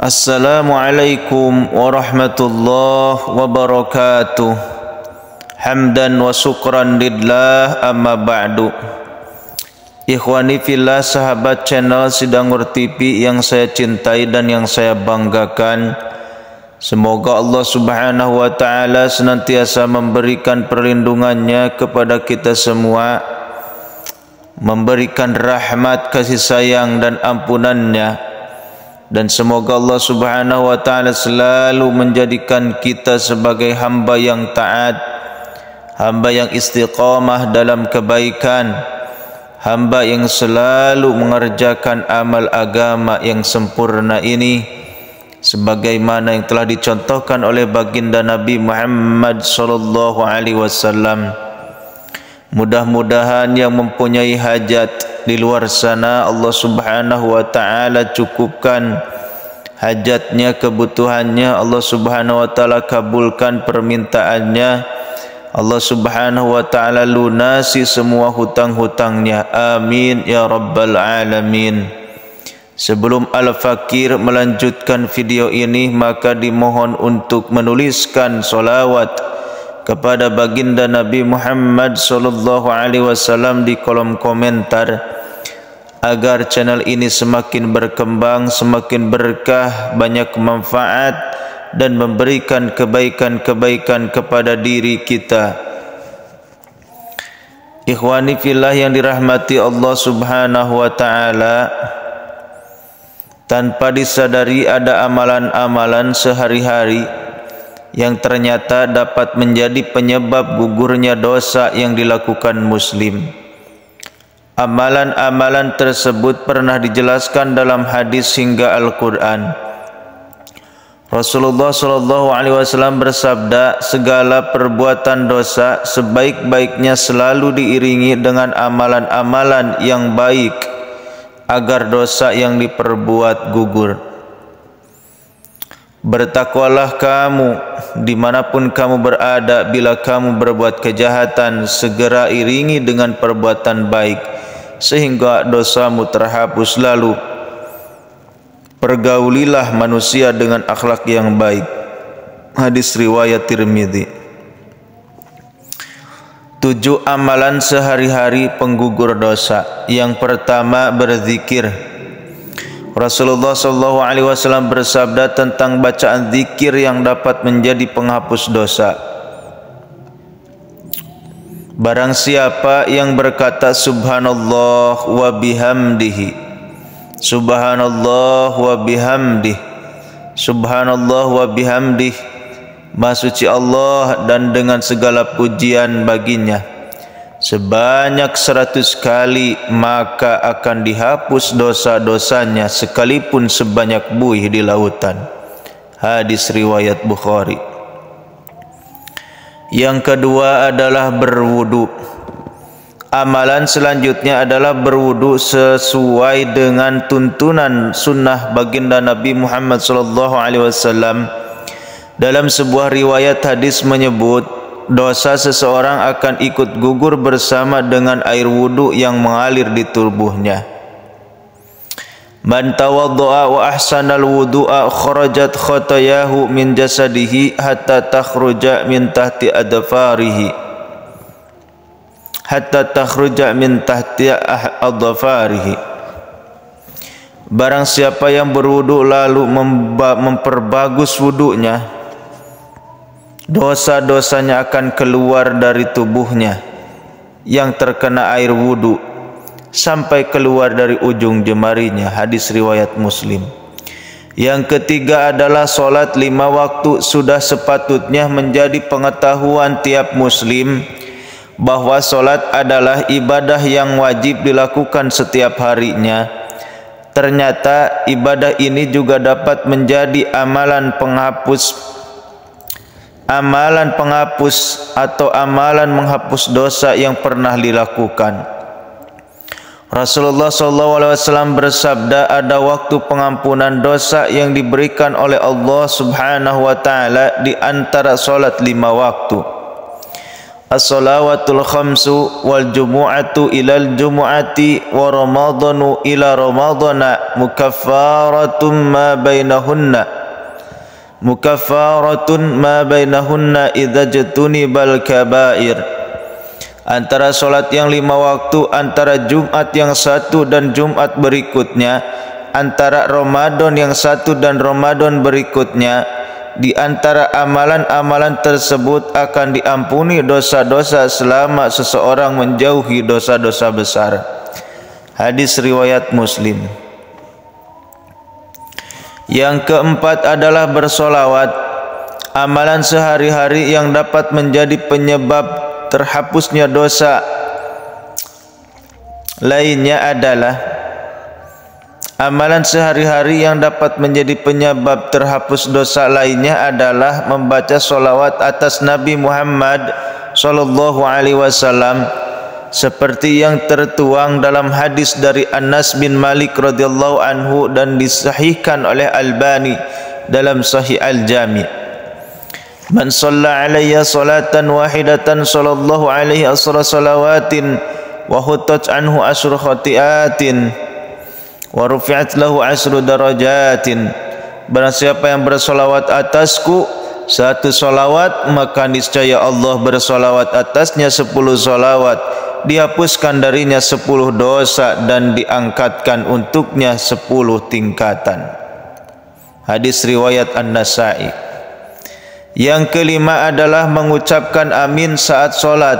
Assalamualaikum warahmatullahi wabarakatuh. Hamdan wa syukran lillah, amma ba'du. Ikhwani fillah, sahabat channel Sidangur TV yang saya cintai dan yang saya banggakan, semoga Allah Subhanahu wa taala senantiasa memberikan perlindungannya kepada kita semua, memberikan rahmat, kasih sayang dan ampunannya, dan semoga Allah Subhanahu wa taala selalu menjadikan kita sebagai hamba yang taat, hamba yang istiqamah dalam kebaikan, hamba yang selalu mengerjakan amal agama yang sempurna ini sebagaimana yang telah dicontohkan oleh baginda Nabi Muhammad sallallahu alaihi wasallam. Mudah-mudahan yang mempunyai hajat di luar sana Allah Subhanahu wa taala cukupkan hajatnya, kebutuhannya. Allah Subhanahu wa taala kabulkan permintaannya. Allah Subhanahu wa taala lunasi semua hutang-hutangnya. Amin ya rabbal alamin. Sebelum Al-Fakir melanjutkan video ini, maka dimohon untuk menuliskan solawat kepada baginda Nabi Muhammad sallallahu alaihi wasallam di kolom komentar agar channel ini semakin berkembang, semakin berkah, banyak manfaat dan memberikan kebaikan-kebaikan kepada diri kita. Ikhwani fillah yang dirahmati Allah Subhanahu wa taala, tanpa disadari ada amalan-amalan sehari-hari yang ternyata dapat menjadi penyebab gugurnya dosa yang dilakukan muslim. Amalan-amalan tersebut pernah dijelaskan dalam hadis hingga Al-Quran. Rasulullah SAW bersabda, segala perbuatan dosa sebaik-baiknya selalu diiringi dengan amalan-amalan yang baik agar dosa yang diperbuat gugur. Bertakwalah kamu dimanapun kamu berada. Bila kamu berbuat kejahatan, segera iringi dengan perbuatan baik sehingga dosamu terhapus. Lalu pergaulilah manusia dengan akhlak yang baik. Hadis riwayat Tirmidzi. 7 amalan sehari-hari penggugur dosa. Yang pertama, berzikir. Rasulullah SAW bersabda tentang bacaan zikir yang dapat menjadi penghapus dosa. Barang siapa yang berkata subhanallah wa bihamdihi, subhanallah wa bihamdih, subhanallah wa bihamdih, Maha suci Allah dan dengan segala pujian baginya, sebanyak 100 kali, maka akan dihapus dosa-dosanya sekalipun sebanyak buih di lautan. Hadis riwayat Bukhari. Yang kedua adalah berwudu. Amalan selanjutnya adalah berwudu sesuai dengan tuntunan sunnah baginda Nabi Muhammad SAW. Dalam sebuah riwayat hadis menyebut, dosa seseorang akan ikut gugur bersama dengan air wudu yang mengalir di tubuhnya. Man tawaddu'a wa ahsanal wudu'a kharajat khotayahu min jasadihi hatta takhruja min tahti adfarihi, hatta takhruja min tahti adfarihi. Barang siapa yang berwudu lalu memperbagus wudunya, dosa-dosanya akan keluar dari tubuhnya yang terkena air wudu sampai keluar dari ujung jemarinya. Hadis riwayat Muslim. Yang ketiga adalah solat 5 waktu. Sudah sepatutnya menjadi pengetahuan tiap muslim bahwa solat adalah ibadah yang wajib dilakukan setiap harinya. Ternyata ibadah ini juga dapat menjadi amalan penghapus atau amalan menghapus dosa yang pernah dilakukan. Rasulullah SAW bersabda, ada waktu pengampunan dosa yang diberikan oleh Allah Subhanahu wa taala di antara salat 5 waktu. as-salawatul khamsu wal jumu'atu ilal jumu'ati wa ramadhanu ila ramadhana mukaffaratun ma bainahunna idza jatunibal kaba'ir. Antara solat yang 5 waktu, antara Jumat yang 1 dan Jumat berikutnya, antara Ramadan yang 1 dan Ramadan berikutnya, di antara amalan-amalan tersebut akan diampuni dosa-dosa selama seseorang menjauhi dosa-dosa besar. Hadis riwayat Muslim. Yang keempat adalah bersolawat. Amalan sehari-hari yang dapat menjadi penyebab terhapusnya dosa lainnya adalah membaca solawat atas Nabi Muhammad sallallahu alaihi wasallam seperti yang tertuang dalam hadis dari Anas bin Malik radhiyallahu anhu dan disahihkan oleh Albani dalam Sahih Al-Jami'. Man shalla alayya salatan wahidatan sallallahu alaihi asra salawatin wa hutat anhu asru khati'atin wa rufi'at lahu asru darajatin. Barang siapa yang bersolawat atasku 1 solawat, maka niscaya Allah bersolawat atasnya 10 solawat, dihapuskan darinya 10 dosa dan diangkatkan untuknya 10 tingkatan. Hadis riwayat An-Nasa'i. Yang kelima adalah mengucapkan amin saat solat.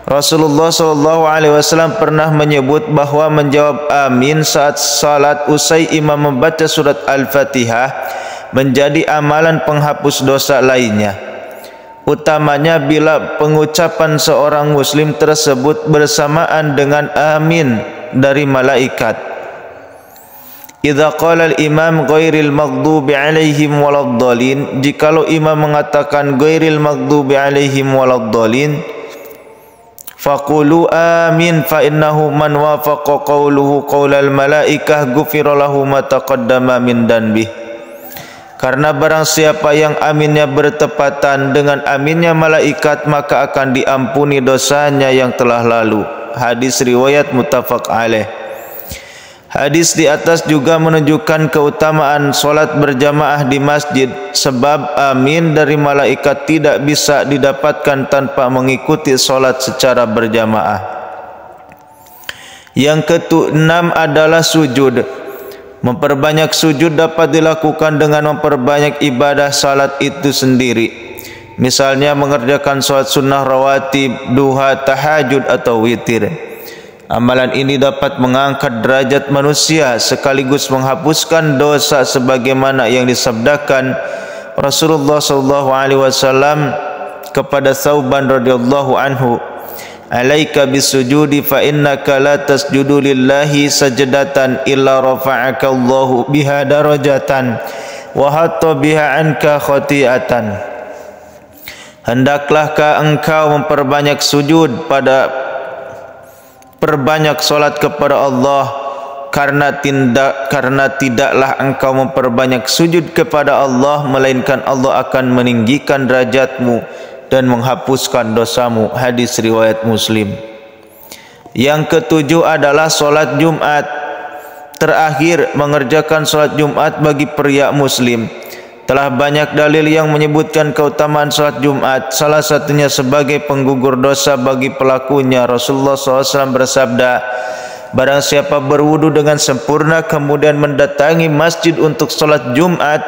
Rasulullah SAW pernah menyebut bahwa menjawab amin saat salat usai imam membaca surat Al-Fatihah menjadi amalan penghapus dosa lainnya, utamanya bila pengucapan seorang muslim tersebut bersamaan dengan amin dari malaikat. Idza qala al-imam ghairil maghdubi alaihim waladdallin, jikalau imam mengatakan ghairil maghdubi alaihim waladdallin, faqulu amin fa innahu man wafaqa qawluhu qaulal malaikah ghufira lahu ma taqaddama min danbih. Karena barang siapa yang aminnya bertepatan dengan aminnya malaikat, maka akan diampuni dosanya yang telah lalu. Hadis riwayat muttafaq alaih. Hadis di atas juga menunjukkan keutamaan solat berjamaah di masjid, sebab amin dari malaikat tidak bisa didapatkan tanpa mengikuti solat secara berjamaah. Yang keenam adalah sujud. Memperbanyak sujud dapat dilakukan dengan memperbanyak ibadah salat itu sendiri. Misalnya mengerjakan solat sunnah rawatib, duha, tahajud atau witir. Amalan ini dapat mengangkat derajat manusia sekaligus menghapuskan dosa sebagaimana yang disabdakan Rasulullah SAW kepada Thauban radhiyallahu anhu, "Alaika bisujudi fa innaka la tasjudu lillahi sajdatan illa rafa'aka Allahu biha darajatan wa hatta biha anka khati'atan." Hendaklah engkau memperbanyak sujud perbanyak solat kepada Allah, karena tidaklah engkau memperbanyak sujud kepada Allah melainkan Allah akan meninggikan derajatmu dan menghapuskan dosamu. Hadis riwayat Muslim. Yang ketujuh adalah solat Jumat. Terakhir, mengerjakan solat Jumat bagi pria muslim. Telah banyak dalil yang menyebutkan keutamaan salat Jumat, salah satunya sebagai penggugur dosa bagi pelakunya. Rasulullah SAW bersabda, barang siapa berwudu dengan sempurna kemudian mendatangi masjid untuk salat Jumat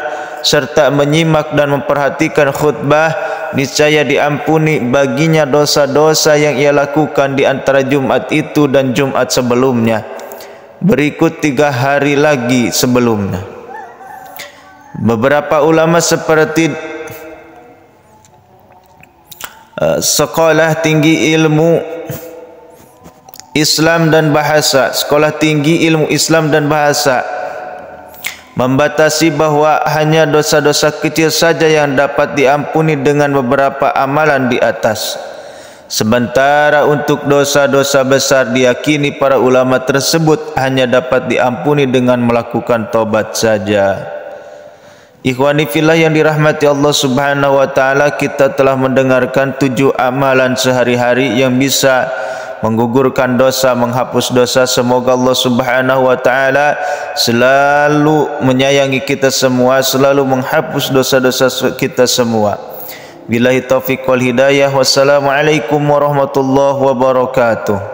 serta menyimak dan memperhatikan khutbah, niscaya diampuni baginya dosa-dosa yang ia lakukan di antara Jumat itu dan Jumat sebelumnya, berikut 3 hari lagi sebelumnya. Beberapa ulama seperti Sekolah Tinggi Ilmu Islam dan Bahasa, Sekolah Tinggi Ilmu Islam dan Bahasa membatasi bahwa hanya dosa-dosa kecil saja yang dapat diampuni dengan beberapa amalan di atas. Sementara untuk dosa-dosa besar diyakini para ulama tersebut hanya dapat diampuni dengan melakukan taubat saja. Ikhwani fillah yang dirahmati Allah Subhanahu wa taala, kita telah mendengarkan 7 amalan sehari-hari yang bisa menggugurkan dosa, menghapus dosa. Semoga Allah Subhanahu wa taala selalu menyayangi kita semua, selalu menghapus dosa-dosa kita semua. Billahi taufiq wal hidayah. Wassalamualaikum warahmatullahi wabarakatuh.